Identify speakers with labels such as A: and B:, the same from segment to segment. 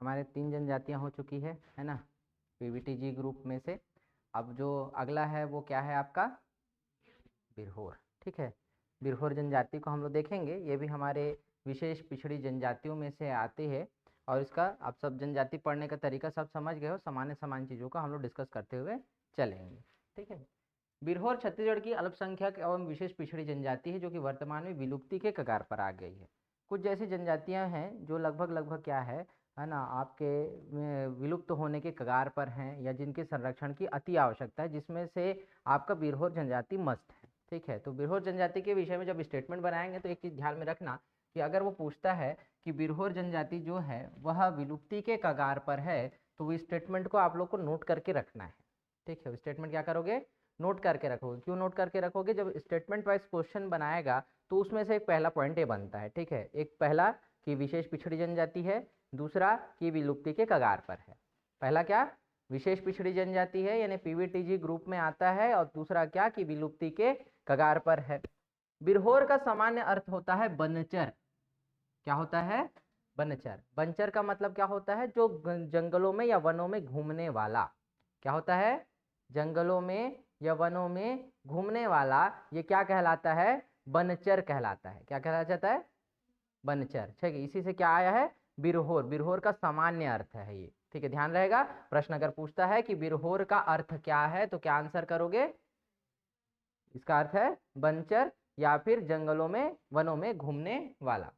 A: हमारे 3 जनजातियां हो चुकी है ना, पीवीटीजी ग्रुप में से। अब जो अगला है वो क्या है आपका, बिरहोर। ठीक है, बिरहोर जनजाति को हम लोग देखेंगे। ये भी हमारे विशेष पिछड़ी जनजातियों में से आती है और इसका आप सब जनजाति पढ़ने का तरीका सब समझ गए हो। सामान्य सामान्य चीज़ों का हम लोग डिस्कस करते हुए चलेंगे। ठीक है, बिरहोर छत्तीसगढ़ की अल्पसंख्यक एवं विशेष पिछड़ी जनजाति है जो कि वर्तमान में विलुप्ति के कगार पर आ गई है। कुछ जैसी जनजातियां हैं जो लगभग क्या है ना, आपके विलुप्त होने के कगार पर हैं या जिनके संरक्षण की अति आवश्यकता है, जिसमें से आपका बिरहोर जनजाति मस्त है। ठीक है, तो बिरहोर जनजाति के विषय में जब स्टेटमेंट बनाएंगे तो एक चीज़ ध्यान में रखना कि अगर वो पूछता है कि बिरहोर जनजाति जो है वह विलुप्ति के कगार पर है, तो वो स्टेटमेंट को आप लोग को नोट करके रखना है। ठीक है, स्टेटमेंट क्या करोगे, नोट करके रखोगे। क्यों नोट करके रखोगे, जब स्टेटमेंट वाइज क्वेश्चन बनाएगा तो उसमें से एक पहला पॉइंट ये बनता है। ठीक है, एक पहला कि विशेष पिछड़ी जनजाति है, दूसरा कि विलुप्ति के कगार पर है। पहला क्या, विशेष पिछड़ी जनजाति है यानी पीवीटीजी ग्रुप में आता है, और दूसरा क्या कि विलुप्ति के कगार पर है। बिरहोर का सामान्य अर्थ होता है बनचर। क्या होता है, बनचर। बनचर का मतलब क्या होता है, जो जंगलों में या वनों में घूमने वाला। क्या होता है, जंगलों में या वनों में घूमने वाला, ये क्या कहलाता है, बनचर कहलाता है। क्या कहलाया जाता है, बनचर। ठीक है, इसी से क्या आया है, बिरहोर। बिरहोर का सामान्य अर्थ है ये। ठीक है, ध्यान रहेगा, प्रश्न अगर पूछता है कि बिरहोर का अर्थ क्या है तो क्या आंसर करोगे, इसका अर्थ है बनचर या फिर जंगलों में वनों में घूमने वाला।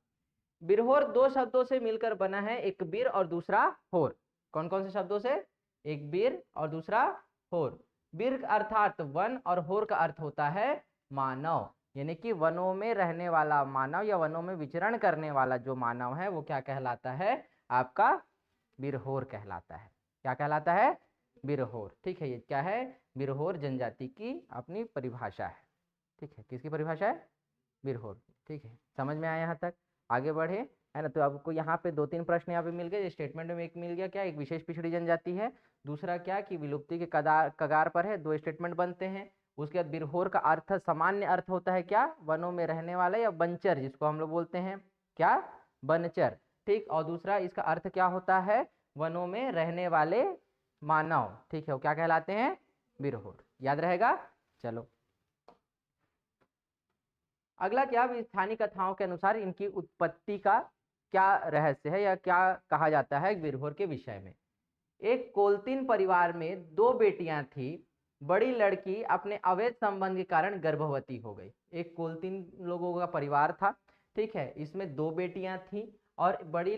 A: बिरहोर दो शब्दों से मिलकर बना है, एक बीर और दूसरा होर। कौन कौन से शब्दों से, एक बीर और दूसरा होर। बीर अर्थात वन और होर का अर्थ होता है मानव, यानी कि वनों में रहने वाला मानव या वनों में विचरण करने वाला जो मानव है वो क्या कहलाता है, आपका बिरहोर कहलाता है। क्या कहलाता है, बिरहोर। ठीक है, ये क्या है, बिरहोर जनजाति की अपनी परिभाषा है। ठीक है, किसकी परिभाषा है, बिरहोर। ठीक है, समझ में आया यहाँ तक, आगे बढ़े है ना। तो आपको यहाँ पे 2-3 प्रश्न यहाँ पे मिल गए। स्टेटमेंट में एक मिल गया, क्या, एक विशेष पिछड़ी जनजाति है, दूसरा क्या कि विलुप्ति के कगार पर है। 2 स्टेटमेंट बनते हैं। उसके बाद बिरहोर का अर्थ, सामान्य अर्थ होता है क्या, वनों में रहने वाला या बनचर, जिसको हम लोग बोलते हैं क्या, बनचर। ठीक, और दूसरा इसका अर्थ क्या होता है, वनों में रहने वाले मानव। ठीक है, वो क्या कहलाते हैं, बिरहोर। याद रहेगा। चलो अगला क्या, स्थानीय कथाओं के अनुसार इनकी उत्पत्ति का क्या रहस्य है या क्या कहा जाता है बिरहोर के विषय में। एक कोलतिन परिवार में 2 बेटियां थी। बड़ी लड़की अपने अवैध संबंध के कारण गर्भवती हो गई। एक कोलतिन लोगों का परिवार था। ठीक है, इसमें 2 बेटियां थी और बड़ी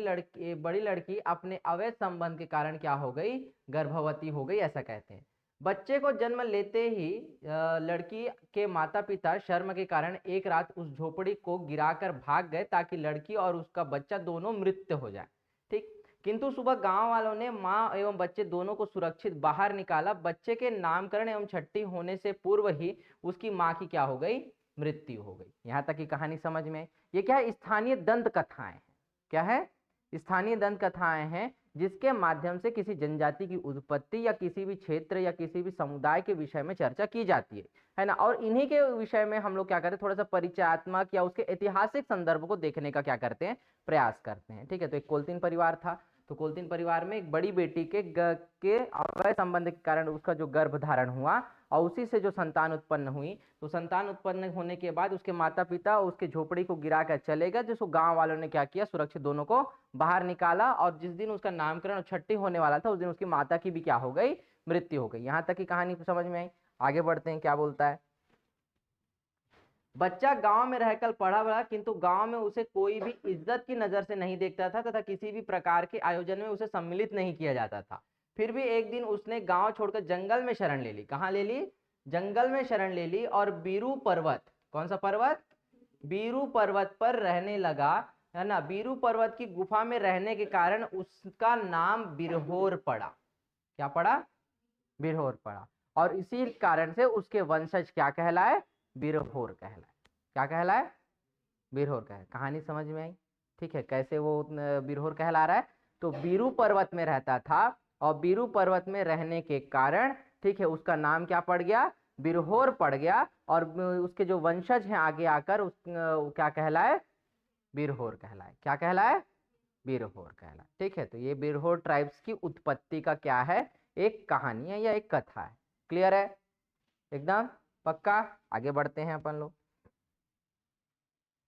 A: लड़की अपने अवैध संबंध के कारण क्या हो गई, गर्भवती हो गई, ऐसा कहते हैं। बच्चे को जन्म लेते ही लड़की के माता पिता शर्म के कारण एक रात उस झोपड़ी को गिराकर भाग गए ताकि लड़की और उसका बच्चा दोनों मृत हो जाए। ठीक, किंतु सुबह गांव वालों ने मां एवं बच्चे दोनों को सुरक्षित बाहर निकाला। बच्चे के नामकरण एवं छठी होने से पूर्व ही उसकी मां की क्या हो गई, मृत्यु हो गई। यहां तक की कहानी समझ में। ये क्या है, स्थानीय दंत कथाएं हैं। क्या है, स्थानीय दंत कथाएं हैं जिसके माध्यम से किसी जनजाति की उत्पत्ति या किसी भी क्षेत्र या किसी भी समुदाय के विषय में चर्चा की जाती है ना। और इन्हीं के विषय में हम लोग क्या करते हैं, थोड़ा सा परिचयात्मक या उसके ऐतिहासिक संदर्भ को देखने का क्या करते हैं, प्रयास करते हैं। ठीक है, तो एक कोलतिन परिवार था, तो कोलतिन परिवार में एक बड़ी बेटी के अवैध संबंध के कारण उसका जो गर्भ धारण हुआ और उसी से जो संतान उत्पन्न हुई, तो संतान उत्पन्न होने के बाद उसके माता पिता उसके झोपड़ी को गिरा कर चले गए, जिसको गांव वालों ने क्या किया, सुरक्षित दोनों को बाहर निकाला। और जिस दिन उसका नामकरण और छठी होने वाला था उस दिन उसकी माता की भी क्या हो गई, मृत्यु हो गई। यहां तक की कहानी समझ में आई। आगे बढ़ते हैं, क्या बोलता है। बच्चा गांव में रहकर पढ़ा बड़ा, किंतु गांव में उसे कोई भी इज्जत की नजर से नहीं देखता था तथा किसी भी प्रकार के आयोजन में उसे सम्मिलित नहीं किया जाता था। फिर भी एक दिन उसने गांव छोड़कर जंगल में शरण ले ली। कहां ले ली, जंगल में शरण ले ली और बीरू पर्वत, कौन सा पर्वत, बीरू पर्वत पर रहने लगा, है ना। बीरू पर्वत की गुफा में रहने के कारण उसका नाम बिरहोर पड़ा। क्या पड़ा, बिरहोर पड़ा। और इसी कारण से उसके वंशज क्या कहलाए, बिरहोर कहलाए। क्या कहलाए, बिरहोर कहलाए। कहानी समझ में आई। ठीक है, कैसे वो बिरहोर कहला रहा है, तो बीरू पर्वत में रहता था और बीरू पर्वत में रहने के कारण, ठीक है, उसका नाम क्या पड़ गया, बिरहोर पड़ गया। और उसके जो वंशज हैं आगे आकर क्या कहलाए, बिरहोर कहलाए। क्या कहलाए, बिरहोर कहला। ठीक है, तो ये बिरहोर ट्राइब्स की उत्पत्ति का क्या है, एक कहानी है या एक कथा है। क्लियर है एकदम पक्का। आगे बढ़ते हैं अपन लोग।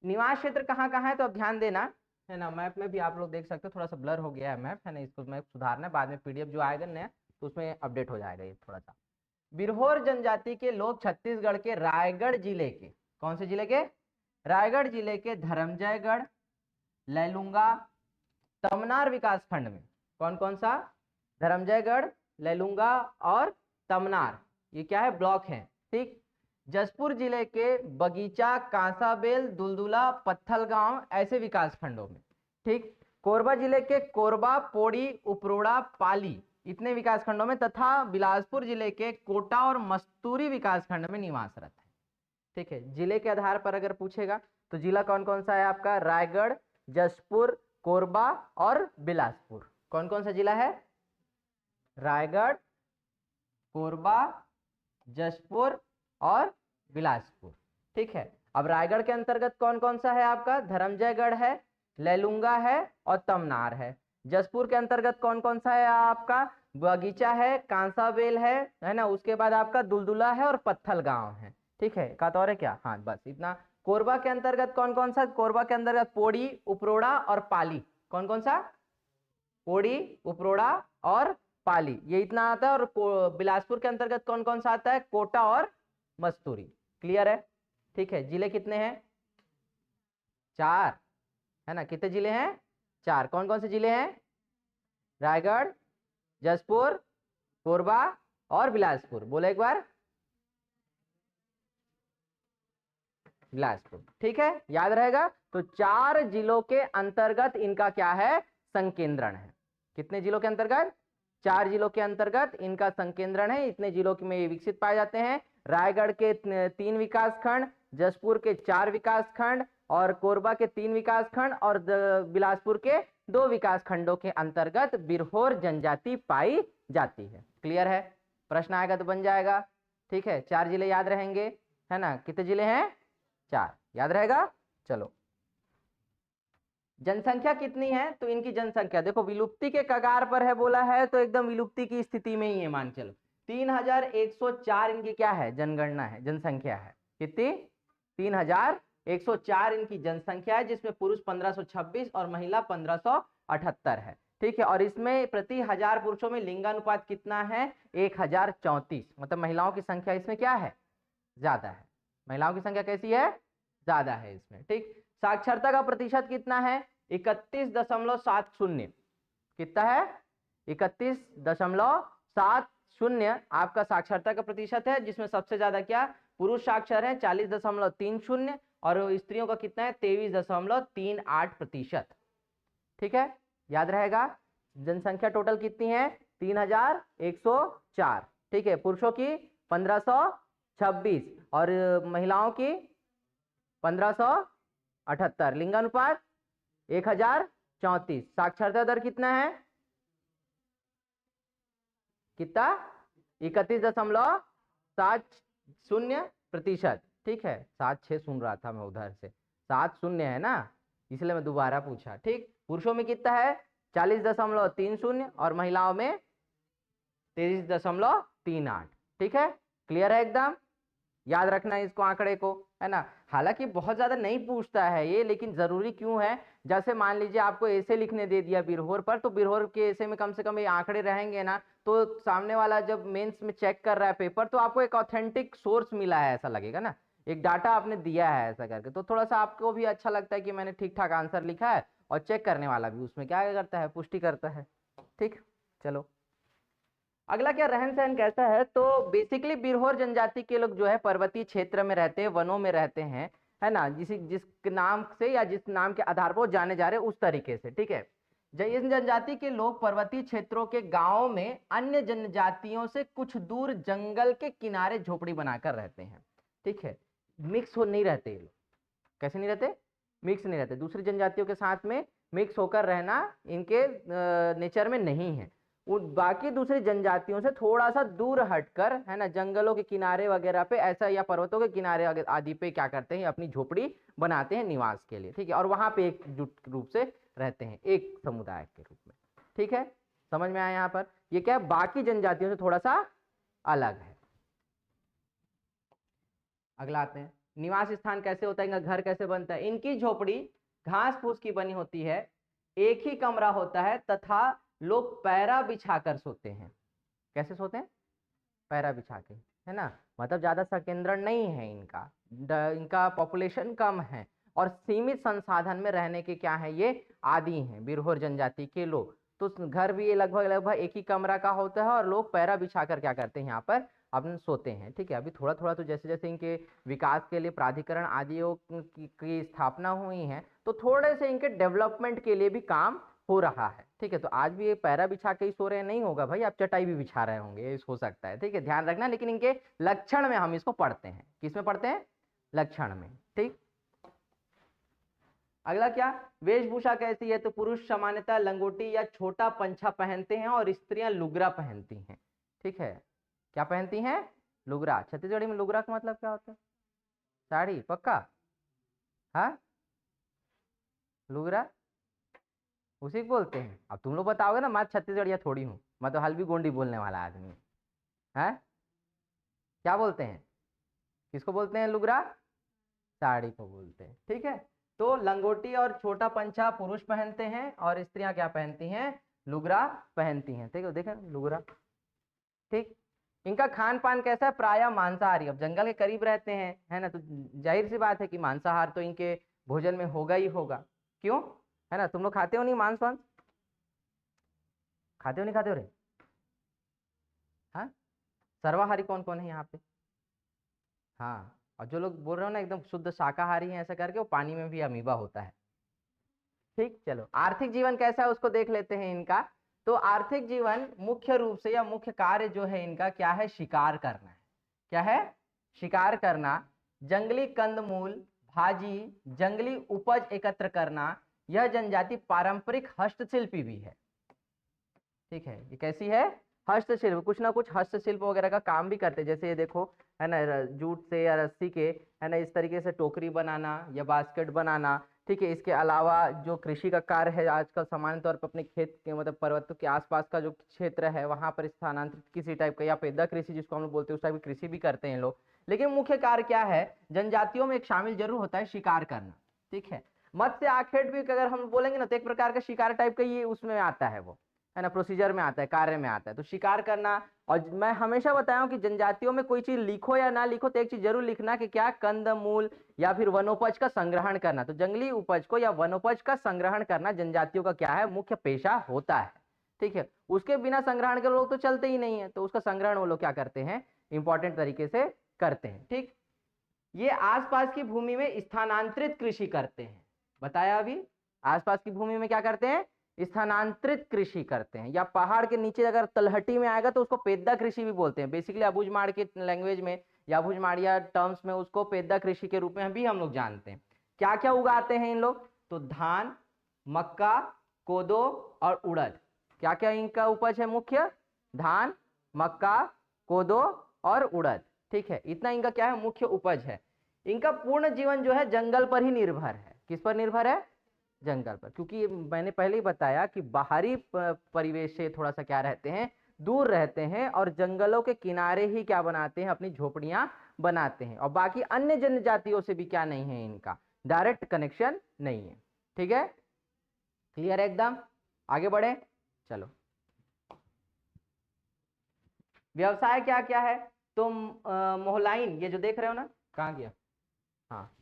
A: निवास क्षेत्र कहाँ कहाँ है, तो अब ध्यान देना है ना, मैप में भी आप लोग देख सकते हो, थोड़ा सा ब्लर हो गया है मैप, है ना, इसको मैप सुधारना है, बाद में पीडीएफ जो आएगा नया तो उसमें अपडेट हो जाएगा ये थोड़ा सा। बिरहोर जनजाति के लोग छत्तीसगढ़ के रायगढ़ जिले के, कौन से जिले के, रायगढ़ जिले के धर्मजयगढ़, लैलूंगा, तमनार विकास खंड में, कौन कौन सा, धर्मजयगढ़, लैलूंगा और तमनार, ये क्या है, ब्लॉक है। ठीक, जसपुर जिले के बगीचा, कांसाबेल, दुलदुला, पत्थलगांव, ऐसे विकास खंडों में। ठीक, कोरबा जिले के कोरबा, पोड़ी, उपरोड़ा, पाली, इतने विकास खंडों में, तथा बिलासपुर जिले के कोटा और मस्तूरी विकास खंड में निवासरत है। ठीक है, जिले के आधार पर अगर पूछेगा तो जिला कौन कौन सा है आपका, रायगढ़, जसपुर, कोरबा और बिलासपुर। कौन कौन सा जिला है, रायगढ़, कोरबा, जसपुर और बिलासपुर। ठीक है, अब रायगढ़ के अंतर्गत कौन कौन सा है आपका, धर्मजयगढ़ है, लैलूंगा है और तमनार है। जसपुर के अंतर्गत कौन कौन सा है आपका, बगीचा है, कांसाबेल है ना, उसके बाद आपका दुलदुला है और पत्थलगांव है। ठीक है, का तो और है क्या, हाँ बस इतना। कोरबा के अंतर्गत कौन कौन सा, कोरबा के अंतर्गत पोड़ी, उपरोड़ा और पाली, कौन कौन सा, पोड़ी, उपरोड़ा और पाली, ये इतना आता है। और बिलासपुर के अंतर्गत कौन कौन सा आता है, कोटा और मस्तूरी। क्लियर है। ठीक है, जिले कितने हैं, 4 है ना, कितने जिले हैं, 4। कौन कौन से जिले हैं, रायगढ़, जसपुर, कोरबा और बिलासपुर। बोलो एक बार, बिलासपुर। ठीक है, याद रहेगा। तो 4 जिलों के अंतर्गत इनका क्या है, संकेंद्रण है। कितने जिलों के अंतर्गत, 4 जिलों के अंतर्गत इनका संकेंद्रण है। इतने जिलों में ये विकसित पाए जाते हैं। रायगढ़ के 3 विकास खंड, जसपुर के 4 विकास खंड और कोरबा के 3 विकास खंड और बिलासपुर के 2 विकास खंडों के अंतर्गत बिरहोर जनजाति पाई जाती है। क्लियर है, प्रश्न आएगा तो बन जाएगा। ठीक है, 4 जिले याद रहेंगे, है ना, कितने जिले हैं, 4, याद रहेगा। चलो, जनसंख्या कितनी है, तो इनकी जनसंख्या देखो विलुप्ति के कगार पर है बोला है, तो एकदम विलुप्ति की स्थिति में ही है, मान चलो 3104 इनकी क्या है, जनगणना है, जनसंख्या है। कितनी, 3104 इनकी जनसंख्या है, जिसमें पुरुष 1526 और महिला 1578 है। ठीक है, और इसमें प्रति 1000 पुरुषों में लिंगानुपात कितना है, 1034, मतलब महिलाओं की संख्या इसमें क्या है, ज्यादा है। महिलाओं की संख्या कैसी है, ज्यादा है इसमें। ठीक, साक्षरता का प्रतिशत कितना है, 31.70। कितना है, 31.70 आपका साक्षरता का प्रतिशत है, जिसमें सबसे ज्यादा क्या, पुरुष साक्षर है 40.30 और स्त्रियों का कितना है 23.38%। ठीक है, याद रहेगा। जनसंख्या टोटल कितनी है, 3104। ठीक है, पुरुषों की 1526 और महिलाओं की 1578। लिंगानुपात 1034। साक्षरता दर कितना है, कितना, 31.70%। ठीक है, 76 सुन रहा था मैं उधर से, 70 है ना, इसलिए मैं दोबारा पूछा। ठीक, पुरुषों में कितना है 40.30 और महिलाओं में 23.38। ठीक है, क्लियर है एकदम, याद रखना इसको, आंकड़े को, है ना। हालांकि बहुत ज्यादा नहीं पूछता है ये, लेकिन जरूरी क्यों है, जैसे मान लीजिए आपको ऐसे लिखने दे दिया बिरहोर पर, तो बिरहोर के ऐसे में कम से कम ये आंकड़े रहेंगे ना, तो सामने वाला जब मेंस में चेक कर रहा है पेपर, तो आपको एक ऑथेंटिक सोर्स मिला है ऐसा लगेगा ना, एक डाटा आपने दिया है ऐसा करके, तो थोड़ा सा आपको भी अच्छा लगता है कि मैंने ठीक ठाक आंसर लिखा है, और चेक करने वाला भी उसमें क्या करता है, पुष्टि करता है। ठीक, चलो अगला क्या, रहन सहन कैसा है, तो बेसिकली बिरहोर जनजाति के लोग जो है पर्वतीय क्षेत्र में रहते हैं, वनों में रहते हैं, है ना, जिस नाम से या जिस नाम के आधार पर जाने जा रहे हैं उस तरीके से। ठीक है, इन जनजाति के लोग पर्वतीय क्षेत्रों के गांवों में अन्य जनजातियों से कुछ दूर जंगल के किनारे झोपड़ी बनाकर रहते हैं। ठीक है, मिक्स हो नहीं रहते ये लोग, कैसे नहीं रहते, मिक्स नहीं रहते, दूसरी जनजातियों के साथ में मिक्स होकर रहना इनके नेचर में नहीं है। बाकी दूसरी जनजातियों से थोड़ा सा दूर हटकर, है ना, जंगलों के किनारे वगैरह पे ऐसा, या पर्वतों के किनारे आदि पे क्या करते हैं, अपनी झोपड़ी बनाते हैं निवास के लिए, ठीक है, और वहां पे एकजुट रूप से रहते हैं एक समुदाय के रूप में, ठीक है, समझ में आया। यहाँ पर ये क्या है, बाकी जनजातियों से थोड़ा सा अलग है। अगला आते हैं, निवास स्थान कैसे होता है, इनका घर कैसे बनता है। इनकी झोपड़ी घास फूस की बनी होती है, एक ही कमरा होता है तथा लोग पैरा बिछाकर सोते हैं। कैसे सोते हैं, पैरा बिछा के, है ना, मतलब ज्यादा संकेंद्रण नहीं है इनका, इनका पॉपुलेशन कम है और सीमित संसाधन में रहने के क्या है, ये आदी हैं बिरहोर जनजाति के लोग। तो घर भी ये लगभग लगभग एक ही कमरा का होता है और लोग पैरा बिछाकर क्या करते हैं, यहाँ पर अपन सोते हैं, ठीक है। अभी थोड़ा थोड़ा तो जैसे जैसे इनके विकास के लिए प्राधिकरण आदियों की स्थापना हुई है, तो थोड़े से इनके डेवलपमेंट के लिए भी काम हो रहा है, ठीक है। तो आज भी ये पैरा बिछा के ही सो रहे नहीं होगा भाई, आप चटाई भी बिछा रहे होंगे, ये हो सकता है, ठीक है, ध्यान रखना। लेकिन इनके लक्षण में हम इसको पढ़ते हैं, किस में पढ़ते हैं, लक्षण में, ठीक। अगला क्या, वेशभूषा कैसी है, तो पुरुष सामान्यतः लंगोटी या छोटा पंछा पहनते हैं और स्त्रियां लुगरा पहनती हैं, ठीक है। क्या पहनती हैं, लुगरा। छत्तीसगढ़ी में लुगरा का मतलब क्या होता है, साड़ी, पक्का, हाँ, लुगरा उसी को बोलते हैं। अब तुम लोग बताओगे ना, मैं छत्तीसगढ़िया थोड़ी हूँ, मैं तो हल्बी गोंडी बोलने वाला आदमी है। क्या बोलते हैं, किसको बोलते हैं, लुगरा, साड़ी को बोलते हैं, ठीक है। तो लंगोटी और छोटा पंचा पुरुष पहनते हैं और स्त्रियां क्या पहनती हैं, लुगरा पहनती हैं, ठीक है, देखें लुगरा, ठीक। इनका खान पान कैसा है, प्रायः मांसाहारी। अब जंगल के करीब रहते हैं, है ना, तो जाहिर सी बात है कि मांसाहार तो इनके भोजन में होगा ही होगा। क्यों, है ना, तुम लोग खाते हो नहीं मांस वांस, खाते हो नहीं खाते हो रे, हाँ, सर्वाहारी कौन कौन है यहाँ पे, हाँ, और जो लोग बोल रहे हो ना एकदम शुद्ध शाकाहारी हैं ऐसा करके, वो पानी में भी अमीबा होता है, ठीक। चलो, आर्थिक जीवन कैसा है उसको देख लेते हैं इनका। तो आर्थिक जीवन मुख्य रूप से या मुख्य कार्य जो है इनका क्या है, शिकार करना है। क्या है, शिकार करना, जंगली कंदमूल, भाजी, जंगली उपज एकत्र करना। यह जनजाति पारंपरिक हस्तशिल्पी भी है, ठीक है। ये कैसी है, हस्तशिल्प, कुछ ना कुछ हस्तशिल्प वगैरह का काम भी करते हैं। जैसे ये देखो, है ना, जूट से या रस्सी के, है ना, इस तरीके से टोकरी बनाना या बास्केट बनाना, ठीक है। इसके अलावा जो कृषि का कार्य है आजकल सामान्य तौर पर अपने खेत के मतलब पर्वतों के आसपास का जो क्षेत्र है वहां पर स्थानांतरित किसी टाइप का या पेदा कृषि जिसको हम लोग बोलते हैं उस टाइप की कृषि भी करते हैं लोग। लेकिन मुख्य कार्य क्या है, जनजातियों में एक शामिल जरूर होता है शिकार करना, ठीक है। मत्स्य आखेट भी अगर हम बोलेंगे ना तो एक प्रकार का शिकार टाइप का ये उसमें आता है, वो है ना, प्रोसीजर में आता है, कार्य में आता है। तो शिकार करना, और मैं हमेशा बताया हूं कि जनजातियों में कोई चीज लिखो या ना लिखो तो एक चीज जरूर लिखना कि क्या, कंदमूल या फिर वनोपज का संग्रहण करना। तो जंगली उपज को या वनोपज का संग्रहण करना जनजातियों का क्या है, मुख्य पेशा होता है, ठीक है। उसके बिना संग्रहण के लोग तो चलते ही नहीं है, तो उसका संग्रहण वो लोग क्या करते हैं, इंपॉर्टेंट तरीके से करते हैं, ठीक। ये आसपास की भूमि में स्थानांतरित कृषि करते हैं, बताया अभी, आसपास की भूमि में क्या करते हैं, स्थानांतरित कृषि करते हैं। या पहाड़ के नीचे अगर तलहटी में आएगा तो उसको पेद्दा कृषि भी बोलते हैं। बेसिकली अबूझमाड़ के लैंग्वेज में या अबूझमाड़िया टर्म्स में उसको पेद्दा कृषि के रूप में भी हम लोग जानते हैं। क्या क्या उगाते हैं इन लोग, तो धान, मक्का, कोदो और उड़द। क्या क्या इनका उपज है मुख्य, धान, मक्का, कोदो और उड़द, ठीक है। इतना इनका क्या है, मुख्य उपज है। इनका पूर्ण जीवन जो है जंगल पर ही निर्भर है। किस पर निर्भर है, जंगल पर, क्योंकि मैंने पहले ही बताया कि बाहरी परिवेश से थोड़ा सा क्या रहते हैं, दूर रहते हैं और जंगलों के किनारे ही क्या बनाते हैं, अपनी झोपड़ियां बनाते हैं। और बाकी अन्य जनजातियों से भी क्या नहीं है, इनका डायरेक्ट कनेक्शन नहीं है, ठीक है। क्लियर है एकदम, आगे बढ़े, चलो। व्यवसाय क्या क्या है, तो मोहलाइन, ये जो देख रहे हो ना, कहाँ गया, हाँ,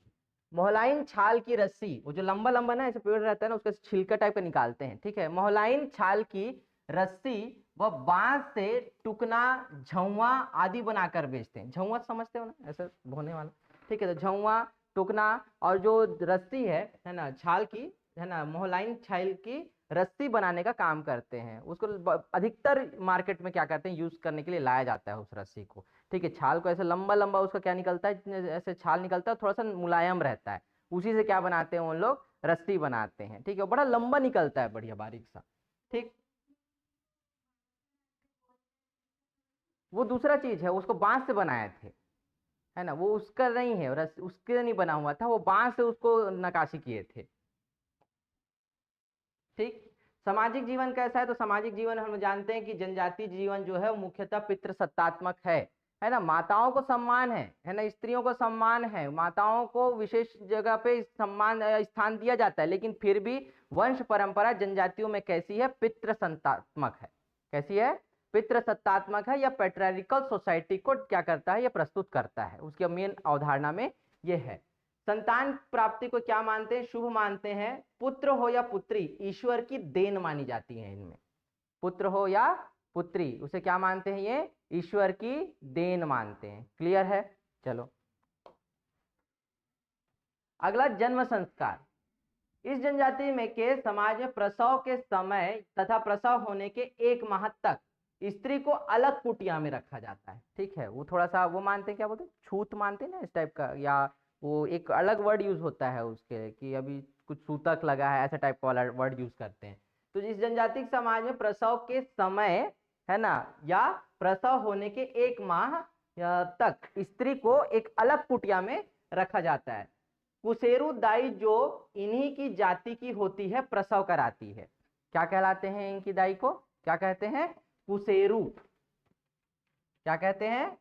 A: मोहलाइन छाल की रस्सी, वो जो लंबा लंबा ना ऐसे पेड़ रहता है ना उसका छिलका टाइप का निकालते हैं, ठीक है। मोहलाइन छाल की रस्सी व बांस से टुकना, झौवा आदि बनाकर बेचते हैं। झौवा समझते हो ना, ऐसे बोने वाला, ठीक है। तो झौवा, टुकना और जो रस्सी है ना, छाल की, है ना, मोहलाइन छाल की रस्सी बनाने का काम करते हैं। उसको अधिकतर मार्केट में क्या करते हैं, यूज करने के लिए लाया जाता है उस रस्सी को, ठीक है। छाल को ऐसे लंबा लंबा उसका क्या निकलता है, ऐसे छाल निकलता है, थोड़ा सा मुलायम रहता है, उसी से क्या बनाते हैं उन लोग, रस्सी बनाते हैं, ठीक है। बड़ा लंबा निकलता है, बढ़िया बारीक सा, ठीक। वो दूसरा चीज है, उसको बांस से बनाए थे, है ना, वो उसका नहीं है, उसके नहीं बना हुआ था, वो बांस से उसको नक्काशी किए थे। ठीक। सामाजिक जीवन कैसा है, तो सामाजिक जीवन हम जानते हैं कि जनजातीय जीवन जो है वो मुख्यतः पितृसत्तात्मक है ना, माताओं को सम्मान है ना, स्त्रियों को सम्मान है, माताओं को विशेष जगह पे सम्मान स्थान दिया जाता है, लेकिन फिर भी वंश परंपरा जनजातियों में कैसी है, पितृसत्तात्मक है। कैसी है, पितृसत्तात्मक है, या पैट्रियार्कल सोसाइटी को क्या करता है, ये प्रस्तुत करता है, उसकी मेन अवधारणा में ये है। संतान प्राप्ति को क्या मानते हैं, शुभ मानते हैं। पुत्र हो या पुत्री ईश्वर की देन मानी जाती है इनमें, पुत्र हो या पुत्री उसे क्या मानते हैं, ये ईश्वर की देन मानते हैं। क्लियर है। चलो अगला, जन्म संस्कार। इस जनजाति में के समाज में प्रसव के समय तथा प्रसव होने के 1 माह तक स्त्री को अलग कुटिया में रखा जाता है। ठीक है, वो थोड़ा सा वो मानते हैं, क्या बोलते हैं, छूत मानते हैं ना इस टाइप का, या वो एक अलग वर्ड यूज होता है उसके, कि अभी कुछ सूतक लगा है, ऐसा टाइप का वर्ड यूज करते हैं। तो इस जनजाति समाज में प्रसव के समय, है ना, या प्रसव होने के 1 माह तक स्त्री को एक अलग कुटिया में रखा जाता है। कुसेरू दाई जो इन्हीं की जाति की होती है प्रसव कराती है। क्या कहलाते हैं इनकी दाई को, क्या कहते हैं, कुसेरू। क्या कहते हैं,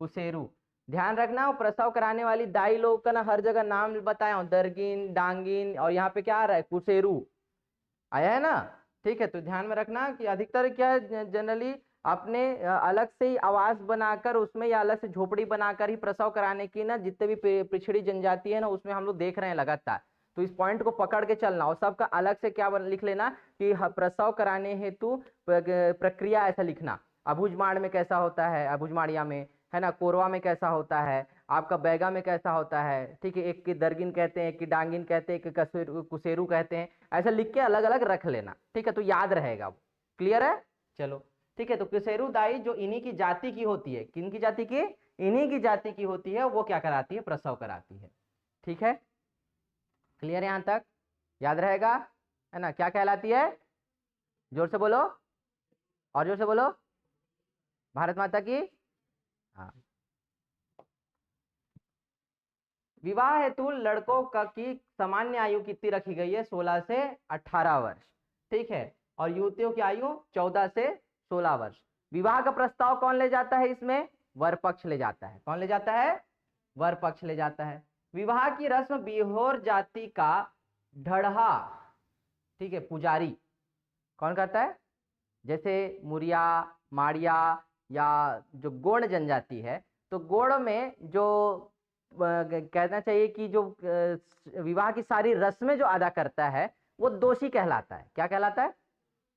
A: कुसेरू। ध्यान रखना, वो प्रसव कराने वाली दाई लोग का ना हर जगह नाम बताया हूं, दरगिन, डांगिन, और यहाँ पे क्या आ रहा है, कुसेरू आया है ना। ठीक है, तो ध्यान में रखना कि अधिकतर क्या जनरली अपने अलग से ही आवास बनाकर उसमें, या अलग से झोपड़ी बनाकर ही प्रसव कराने की ना जितने भी पिछड़ी जनजाति है ना, उसमें हम लोग देख रहे हैं लगातार। तो इस पॉइंट को पकड़ के चलना, और सबका अलग से क्या लिख लेना कि प्रसव कराने हेतु प्रक्रिया ऐसा लिखना। अबुझमाड़ में कैसा होता है, अबुझमाड़िया में, है ना, कोरवा में कैसा होता है, आपका बैगा में कैसा होता है। ठीक है, एक की दरगिन कहते हैं, एक की डांगिन कहते हैं, एक कुसेरू कहते हैं, ऐसा लिख के अलग अलग रख लेना। ठीक है, तो याद रहेगा वो। क्लियर है। चलो ठीक है, तो कुसेरू दाई जो इन्हीं की जाति की होती है, किन की जाति की, इन्हीं की जाति की होती है, वो क्या कराती है, प्रसव कराती है। ठीक है, क्लियर है यहां तक, याद रहेगा, है ना। क्या कहलाती है, जोर से बोलो, और जोर से बोलो, भारत माता की। हाँ। विवाह हेतु लड़कों का की सामान्य आयु कितनी रखी गई है, 16 से 18 वर्ष। ठीक है, और युवतियों की आयु 14 से 16 वर्ष। विवाह का प्रस्ताव कौन ले जाता है इसमें, वर पक्ष ले जाता है। कौन ले जाता है, वर पक्ष ले जाता है। विवाह की रस्म बिहोर जाति का ढढ़ा, ठीक है, पुजारी कौन करता है, जैसे मुरिया, माड़िया, या जो गोंड जनजाति है, तो गोंड में जो कहना चाहिए कि जो विवाह की सारी रस्में जो अदा करता है वो दोषी कहलाता है। क्या कहलाता है,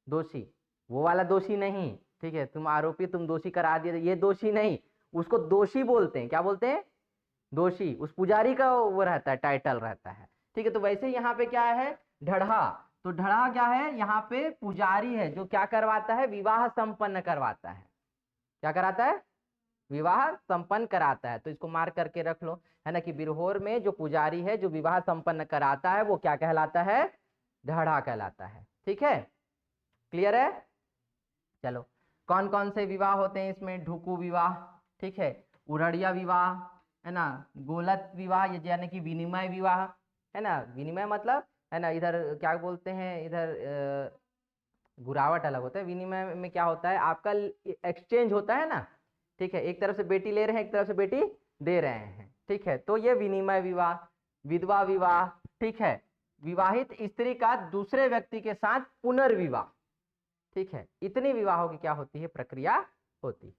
A: दोषी। वो वाला दोषी नहीं, ठीक है, तुम आरोपी, तुम दोषी करा दिए, ये दोषी नहीं, उसको दोषी बोलते हैं। क्या बोलते हैं, दोषी। उस पुजारी का वो रहता है, टाइटल रहता है। ठीक है, तो वैसे यहाँ पे क्या है, ढढ़ा। तो ढढ़ा क्या है, यहाँ पे पुजारी है जो क्या करवाता है, विवाह संपन्न करवाता है। क्या कराता है, विवाह संपन्न कराता है। तो इसको मार्क करके रख लो, है ना, कि बिरहोर में जो पुजारी है जो विवाह संपन्न कराता है वो क्या कहलाता है, ढढ़ा कहलाता है। ठीक है, क्लियर है। चलो, कौन कौन से विवाह होते हैं इसमें, ढुकू विवाह, ठीक है, उरड़िया विवाह, है ना, गोलत विवाह, ये यानी कि विनिमय विवाह, है ना, विनिमय मतलब, है ना, इधर क्या बोलते हैं, इधर गुरावट अलग होता है, विनिमय में क्या होता है, आपका एक्सचेंज होता है ना। ठीक है, एक तरफ से बेटी ले रहे हैं, एक तरफ से बेटी दे रहे हैं। ठीक है, तो ये विनिमय विवाह। विधवा विवाह, ठीक है, विवाहित स्त्री का दूसरे व्यक्ति के साथ पुनर्विवाह। ठीक है, इतनी विवाहों की क्या होती है, प्रक्रिया होती है।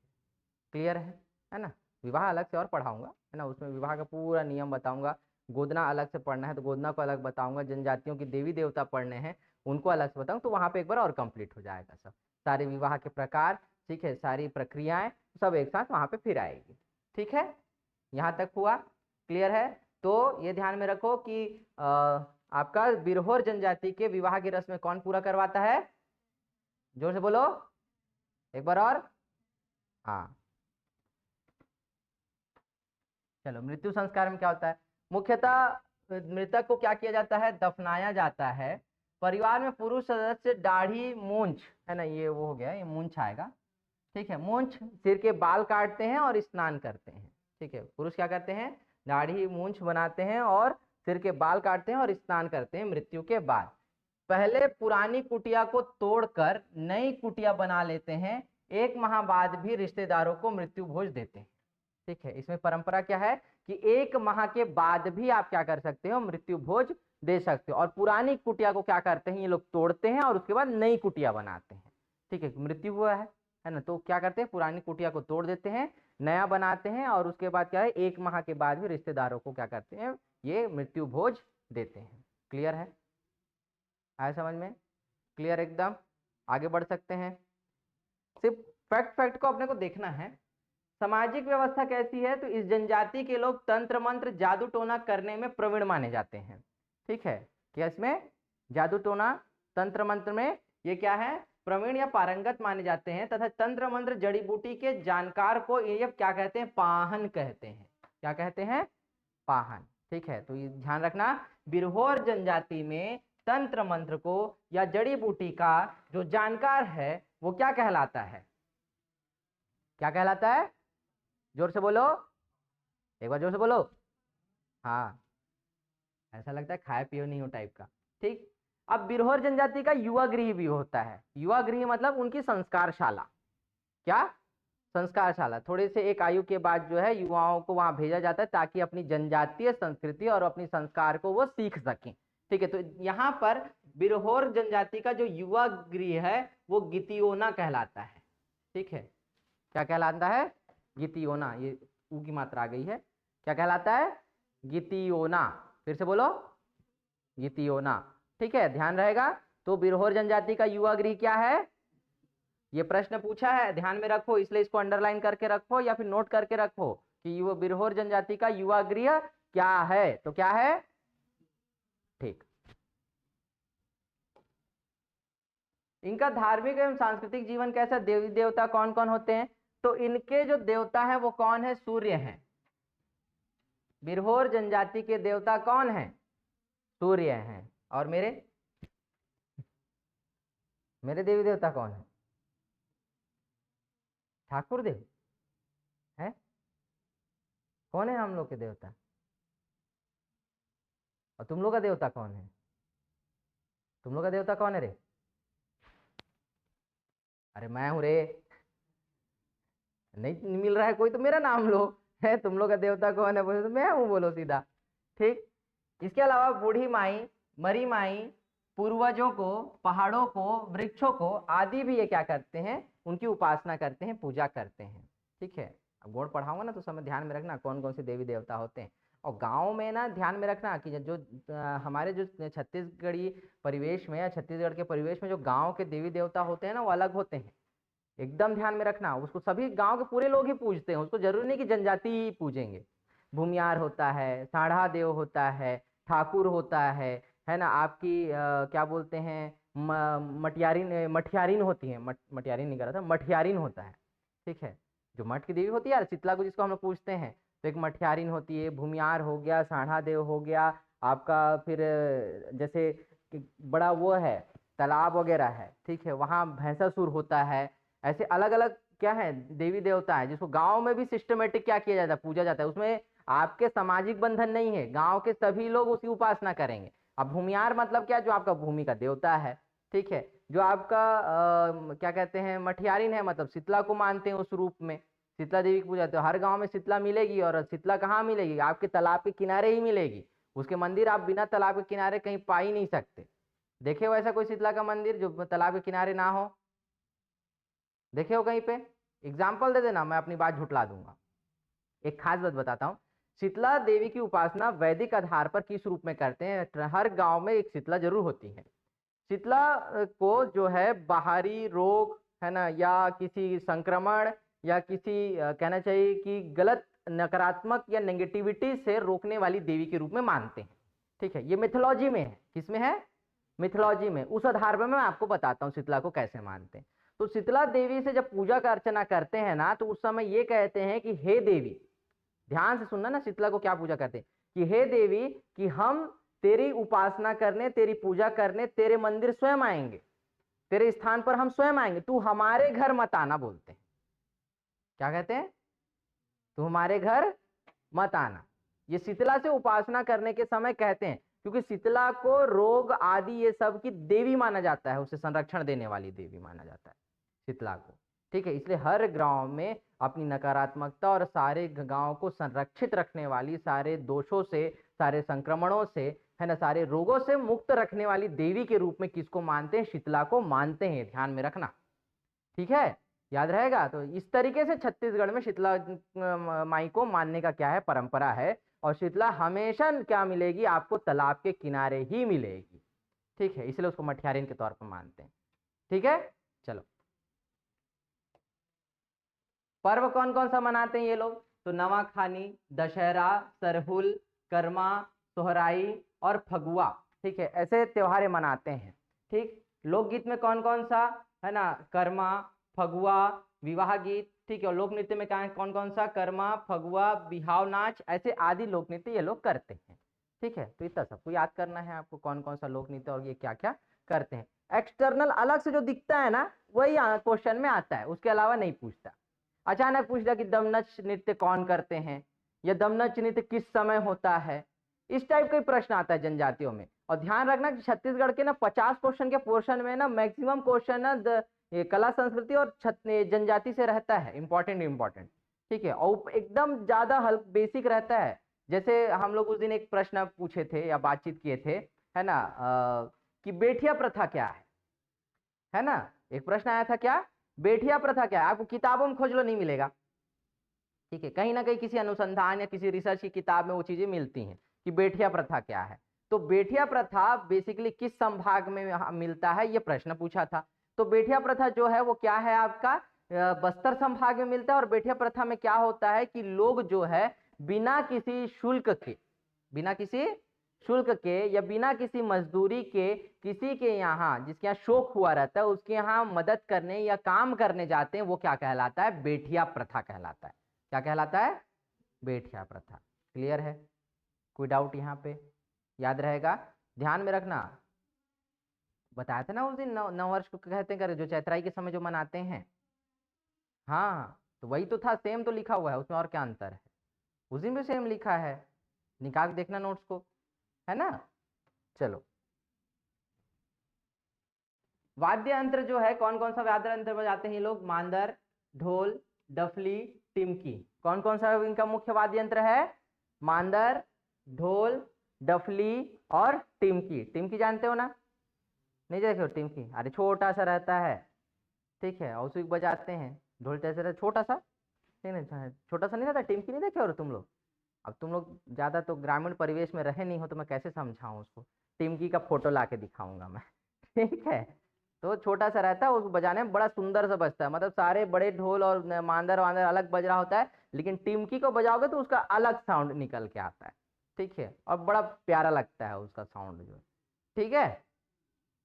A: क्लियर है ना। विवाह अलग से और पढ़ाऊंगा, है ना, उसमें विवाह का पूरा नियम बताऊंगा। गोदना अलग से पढ़ना है तो गोदना को अलग बताऊंगा, जनजातियों की देवी देवता पढ़ने हैं उनको अलग से बताऊंगा, तो वहां पे एक बार और कंप्लीट हो जाएगा सब, सारे विवाह के प्रकार, ठीक है, सारी प्रक्रियाएं सब एक साथ वहां पे फिर आएगी। ठीक है, यहाँ तक हुआ, क्लियर है। तो ये ध्यान में रखो कि आपका बिरहोर जनजाति के विवाह की रस्म कौन पूरा करवाता है, जोर से बोलो एक बार और। हाँ, चलो, मृत्यु संस्कार में क्या होता है, मुख्यतः मृतक को क्या किया जाता है, दफनाया जाता है। परिवार में पुरुष सदस्य दाढ़ी मूंछ, है ना, ये वो हो गया, ये मूंछ आएगा। ठीक है, मूंछ सिर के बाल काटते हैं और स्नान करते हैं। ठीक है, पुरुष क्या करते हैं, दाढ़ी मूंछ बनाते हैं और सिर के बाल काटते हैं और स्नान करते हैं मृत्यु के बाद। पहले पुरानी कुटिया को तोड़कर नई कुटिया बना लेते हैं, 1 माह बाद भी रिश्तेदारों को मृत्यु भोज देते हैं। ठीक है, इसमें परंपरा क्या है कि 1 माह के बाद भी आप क्या कर सकते हो, मृत्यु भोज दे सकते हो। और पुरानी कुटिया को क्या करते हैं, ये लोग तोड़ते हैं और उसके बाद नई कुटिया बनाते हैं। ठीक है, मृत्यु हुआ है ना, तो क्या करते हैं, पुरानी कुटिया को तोड़ देते हैं, नया बनाते हैं और उसके बाद क्या है, 1 माह के बाद भी रिश्तेदारों को क्या करते हैं, ये मृत्यु भोज देते हैं। क्लियर है, आया समझ में, क्लियर एकदम। आगे बढ़ सकते हैं, सिर्फ फैक्ट को अपने को देखना है। सामाजिक व्यवस्था कैसी है, तो इस जनजाति के लोग तंत्र मंत्र जादू टोना करने में प्रवीण माने जाते हैं। ठीक है, क्या इसमें जादू टोना तंत्र मंत्र में ये क्या है, प्रवीण या पारंगत माने जाते हैं, तथा तंत्र मंत्र जड़ी बूटी के जानकार को ये क्या कहते हैं, पाहन कहते हैं। क्या कहते हैं, पाहन। ठीक है, तो ये ध्यान रखना, बिरहोर जनजाति में तंत्र मंत्र को या जड़ी बूटी का जो जानकार है वो क्या कहलाता है, क्या कहलाता है, जोर से बोलो, एक बार जोर से बोलो। हाँ, ऐसा लगता है खाए पियो नहीं हो टाइप का। ठीक, अब बिरहोर जनजाति का युवा गृह भी होता है। युवा गृह मतलब उनकी संस्कारशाला। क्या, संस्कारशाला। थोड़े से एक आयु के बाद जो है युवाओं को वहां भेजा जाता है ताकि अपनी जनजातीय संस्कृति और अपनी संस्कार को वो सीख सकें। ठीक है, तो यहाँ पर बिरहोर जनजाति का जो युवा गृह है वो गितियोना कहलाता है। ठीक है, क्या कहलाता है, गितियोना, ये ऊ की मात्रा आ गई है, क्या कहलाता है, गितियोना। फिर से बोलो, गितियोना। ठीक है, ध्यान रहेगा। तो बिरहोर जनजाति का युवा गृह क्या है, ये प्रश्न पूछा है, ध्यान में रखो, इसलिए इसको अंडरलाइन करके रखो या फिर नोट करके रखो कि युवा बिरहोर जनजाति का युवा गृह क्या है, तो क्या है। ठीक, इनका धार्मिक एवं सांस्कृतिक जीवन कैसा, देवी देवता कौन कौन होते हैं, तो इनके जो देवता है वो कौन है, सूर्य हैं। बिरहोर जनजाति के देवता कौन है, सूर्य हैं। और मेरे देवी देवता कौन है, ठाकुर देव है। कौन है हम लोग के देवता, और तुम लोग का देवता कौन है, तुम लोग का देवता कौन है रे, अरे मैं हूं रे, नहीं मिल रहा है कोई तो मेरा नाम लो, है तुम लोग का देवता कौन है, बोलो तो मैं हूं, बोलो सीधा। ठीक, इसके अलावा बूढ़ी माई, मरी माई, पूर्वजों को, पहाड़ों को, वृक्षों को आदि भी ये क्या करते हैं, उनकी उपासना करते हैं, पूजा करते हैं। ठीक है, अब गौड़ पढ़ाऊंगा ना तो समय ध्यान में रखना कौन कौन से देवी देवता होते हैं। और गांव में ना ध्यान में रखना कि जो हमारे जो छत्तीसगढ़ी परिवेश में या छत्तीसगढ़ के परिवेश में जो गांव के देवी देवता होते हैं ना वो अलग होते हैं, एकदम ध्यान में रखना। उसको सभी गांव के पूरे लोग ही पूजते हैं, उसको जरूरी नहीं कि जनजाति ही पूजेंगे। भूमियार होता है, साढ़ा देव होता है, ठाकुर होता है ना, आपकी क्या बोलते हैं, मटियारिन, मठियारिन होती है, मटियारिन नहीं कर रहा था, मठियारिन होता है। ठीक है, जो मठ की देवी होती है यार, शीतला को जिसको हम लोग पूछते हैं, तो एक मठियारिन होती है, भूमियार हो गया, साढ़ा देव हो गया आपका, फिर जैसे बड़ा वो है तालाब वगैरह है, ठीक है, वहाँ भैंसासुर होता है। ऐसे अलग अलग क्या है देवी देवता है जिसको गांव में भी सिस्टमेटिक क्या किया जाता है, पूजा जाता है। उसमें आपके सामाजिक बंधन नहीं है, गांव के सभी लोग उसकी उपासना करेंगे। अब भूमियार मतलब क्या, जो आपका भूमि का देवता है। ठीक है, जो आपका क्या कहते हैं, मठियारिन है, मतलब शीतला को मानते हैं उस रूप में, शीतला देवी की पूजा। तो हर गांव में शीतला मिलेगी, और शीतला कहाँ मिलेगी, आपके तालाब के किनारे ही मिलेगी। उसके मंदिर आप बिना तालाब के किनारे कहीं पा ही नहीं सकते। देखे हो ऐसा कोई शीतला का मंदिर जो तालाब के किनारे ना हो, देखे हो कहीं पे, एग्जाम्पल दे देना, मैं अपनी बात झुटला दूंगा। एक खास बात बताता हूँ, शीतला देवी की उपासना वैदिक आधार पर किस रूप में करते हैं, हर गांव में एक शीतला जरूर होती है। शीतला को जो है बाहरी रोग है ना, या किसी संक्रमण, या किसी कहना चाहिए कि गलत नकारात्मक या नेगेटिविटी से रोकने वाली देवी के रूप में मानते हैं। ठीक है, ये मिथोलॉजी में है, किसमें है, मिथोलॉजी में। उस आधार पर मैं आपको बताता हूँ शीतला को कैसे मानते हैं। तो शीतला देवी से जब पूजा का अर्चना करते हैं ना, तो उस समय ये कहते हैं कि हे देवी, ध्यान से सुनना ना, शीतला को क्या पूजा करते हैं कि हे देवी, कि हम तेरी उपासना करने, तेरी पूजा करने तेरे मंदिर स्वयं आएंगे, तेरे स्थान पर हम स्वयं आएंगे, तू हमारे घर मत आना, बोलते हैं। क्या कहते हैं, तुम हमारे घर मत आना। ये शीतला से उपासना करने के समय कहते हैं, क्योंकि शीतला को रोग आदि ये सब की देवी माना जाता है, उसे संरक्षण देने वाली देवी माना जाता है शीतला को। ठीक है, इसलिए हर गांव में अपनी नकारात्मकता और सारे गांव को संरक्षित रखने वाली, सारे दोषों से, सारे संक्रमणों से, है ना, सारे रोगों से मुक्त रखने वाली देवी के रूप में किसको मानते हैं, शीतला को मानते हैं, ध्यान में रखना। ठीक है, याद रहेगा। तो इस तरीके से छत्तीसगढ़ में शीतला माई को मानने का क्या है, परंपरा है। और शीतला हमेशा क्या मिलेगी आपको, तालाब के किनारे ही मिलेगी। ठीक है, इसलिए उसको मठियारिन के तौर पर मानते हैं। ठीक है, चलो पर्व कौन कौन सा मनाते हैं ये लोग, तो नवाखानी, दशहरा, सरहुल, कर्मा, सोहराई और फगुआ। ठीक है, ऐसे त्योहार मनाते हैं। ठीक, लोकगीत में कौन कौन सा है ना, कर्मा, फगुआ, विवाह गीत। ठीक है, और लोक नृत्य में कौन कौन सा, कर्मा, फगुआ, बिहाव नाच, ऐसे आदि लोक नृत्य ये लोग करते हैं। ठीक है, तो इतना सबको याद करना है आपको, कौन कौन सा लोक नृत्य और ये क्या क्या करते हैं। एक्सटर्नल अलग से जो दिखता है ना, वही क्वेश्चन में आता है, उसके अलावा नहीं पूछता। अचानक पूछ दिया कि दमनच नृत्य कौन करते हैं, या दमनच नृत्य किस समय होता है, इस टाइप का प्रश्न आता है जनजातियों में। और ध्यान रखना कि छत्तीसगढ़ के ना 50 क्वेश्चन के पोर्शन में ना मैक्सिमम क्वेश्चन ना कला संस्कृति और जनजाति से रहता है, इंपॉर्टेंट। ठीक है, और एकदम ज्यादा बेसिक रहता है। जैसे हम लोग उस दिन एक प्रश्न पूछे थे या बातचीत किए थे, है ना, कि बेठिया प्रथा क्या है ना, एक प्रश्न आया था, क्या बेठिया प्रथा क्या है। आपको किताबों में खोज लो, नहीं मिलेगा। ठीक है, कहीं ना कहीं किसी अनुसंधान या किसी रिसर्च की किताब में वो चीजें मिलती हैं कि बेठिया प्रथा क्या है। तो बेठिया प्रथा बेसिकली किस संभाग में मिलता है, ये प्रश्न पूछा था। तो बेठिया प्रथा जो है वो क्या है आपका, बस्तर संभाग में मिलता है। और बेठिया प्रथा में क्या होता है कि लोग जो है बिना किसी शुल्क के या बिना किसी मजदूरी के किसी के यहाँ, जिसके यहाँ शोक हुआ रहता है, उसके यहाँ मदद करने या काम करने जाते हैं, वो क्या कहलाता है, बेठिया प्रथा कहलाता है। क्या कहलाता है, बेठिया प्रथा। क्लियर है, कोई डाउट यहाँ पे, याद रहेगा, ध्यान में रखना। बताया था ना उस दिन, नववर्ष को कहते हैं, जो चैत्राई के समय जो मनाते हैं। हाँ, तो वही तो था, सेम तो लिखा हुआ है उसमें, और क्या अंतर है, उस दिन भी सेम लिखा है, निकाल के देखना नोट्स को, है ना। चलो, वाद्य यंत्र जो है, कौन कौन सा वाद्य यंत्र बजाते हैं ये लोग, मांदर, ढोल, डफली, टिमकी। कौन कौन सा इनका मुख्य वाद्य यंत्र है, मांदर, ढोल, डफली और टिमकी। टिमकी जानते हो ना, नहीं देखे हो टिमकी, अरे छोटा सा रहता है। ठीक है, और उसी को बजाते हैं। ढोल जैसे रहता छोटा सा, नहीं छोटा सा नहीं रहता, टिमकी नहीं देखे हो तुम लोग। अब तुम लोग ज्यादा तो ग्रामीण परिवेश में रहे नहीं हो, तो मैं कैसे समझाऊं उसको, टिमकी का फोटो ला के दिखाऊंगा मैं। ठीक है, तो छोटा सा रहता है, उसको बजाने में बड़ा सुंदर सा बजता है, मतलब सारे बड़े ढोल और मांदर वांदर अलग बज रहा होता है, लेकिन टिमकी को बजाओगे तो उसका अलग साउंड निकल के आता है। ठीक है, और बड़ा प्यारा लगता है उसका साउंड जो है। ठीक है,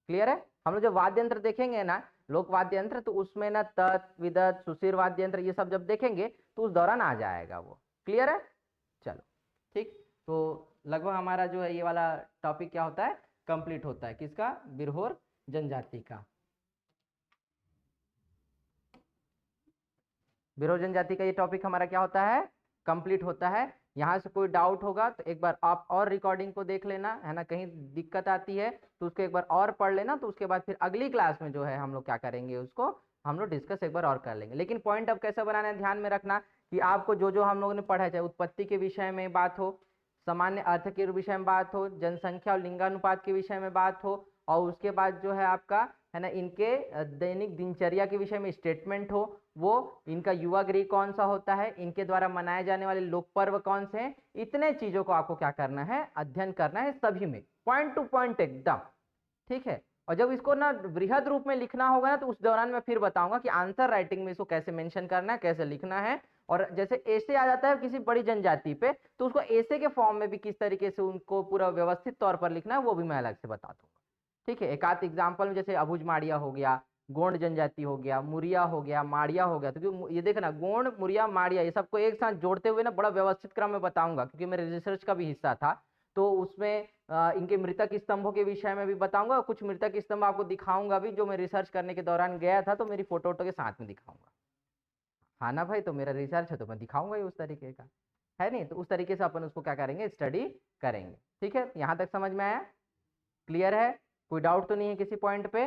A: क्लियर है। हम लोग जब वाद्य यंत्र देखेंगे ना, लोक वाद्य यंत्र, तो उसमें ना तत् विदत सुशीर वाद्य यंत्र ये सब जब देखेंगे तो उस दौरान आ जाएगा वो। क्लियर है, चलो ठीक। तो लगभग हमारा जो है ये वाला टॉपिक क्या होता है, कंप्लीट होता है, किसका, बिरहोर जनजाति का। बिरहोर जनजाति का ये टॉपिक हमारा क्या होता है, कंप्लीट होता है। यहाँ से कोई डाउट होगा तो एक बार आप और रिकॉर्डिंग को देख लेना, है ना, कहीं दिक्कत आती है तो उसको एक बार और पढ़ लेना, तो उसके बाद फिर अगली क्लास में जो है हम लोग क्या करेंगे, उसको हम लोग डिस्कस एक बार और कर लेंगे। लेकिन पॉइंट अब कैसे बनाना है, ध्यान में रखना कि आपको जो जो हम लोगों ने पढ़ा है, चाहे उत्पत्ति के विषय में बात हो, सामान्य अर्थ के विषय में बात हो, जनसंख्या और लिंगानुपात के विषय में बात हो, और उसके बाद जो है आपका, है ना, इनके दैनिक दिनचर्या के विषय में स्टेटमेंट हो, वो इनका युवा गृह कौन सा होता है, इनके द्वारा मनाए जाने वाले लोक पर्व कौन से हैं, इतने चीजों को आपको क्या करना है, अध्ययन करना है सभी में, पॉइंट टू पॉइंट एकदम। ठीक है, और जब इसको ना बृहद रूप में लिखना होगा ना, तो उस दौरान मैं फिर बताऊंगा कि आंसर राइटिंग में इसको कैसे मेंशन करना है, कैसे लिखना है। और जैसे ऐसे आ जाता है किसी बड़ी जनजाति पे, तो उसको ऐसे के फॉर्म में भी किस तरीके से उनको पूरा व्यवस्थित तौर पर लिखना है, वो भी मैं अलग से बता दूंगा। ठीक है, एक आध एग्जाम्पल में, जैसे अबुझ माड़िया हो गया, गोंड जनजाति हो गया, मुरिया हो गया, माड़िया हो गया, तो ये देखना गोंड, मुरिया, माड़िया, ये सबको एक साथ जोड़ते हुए ना बड़ा व्यवस्थित क्रम में बताऊंगा, क्योंकि मेरे रिसर्च का भी हिस्सा था। तो उसमें इनके मृतक स्तंभों के विषय में भी बताऊंगा, कुछ मृतक स्तंभ आपको दिखाऊंगा भी, जो मैं रिसर्च करने के दौरान गया था, तो मेरी फोटो के साथ में दिखाऊंगा। हाँ ना भाई, तो मेरा रिसर्च है तो मैं दिखाऊंगा ही उस तरीके का, है नहीं? तो उस तरीके से अपन उसको क्या करेंगे, स्टडी करेंगे। ठीक है, यहाँ तक समझ में आया? क्लियर है? कोई डाउट तो नहीं है किसी पॉइंट पे?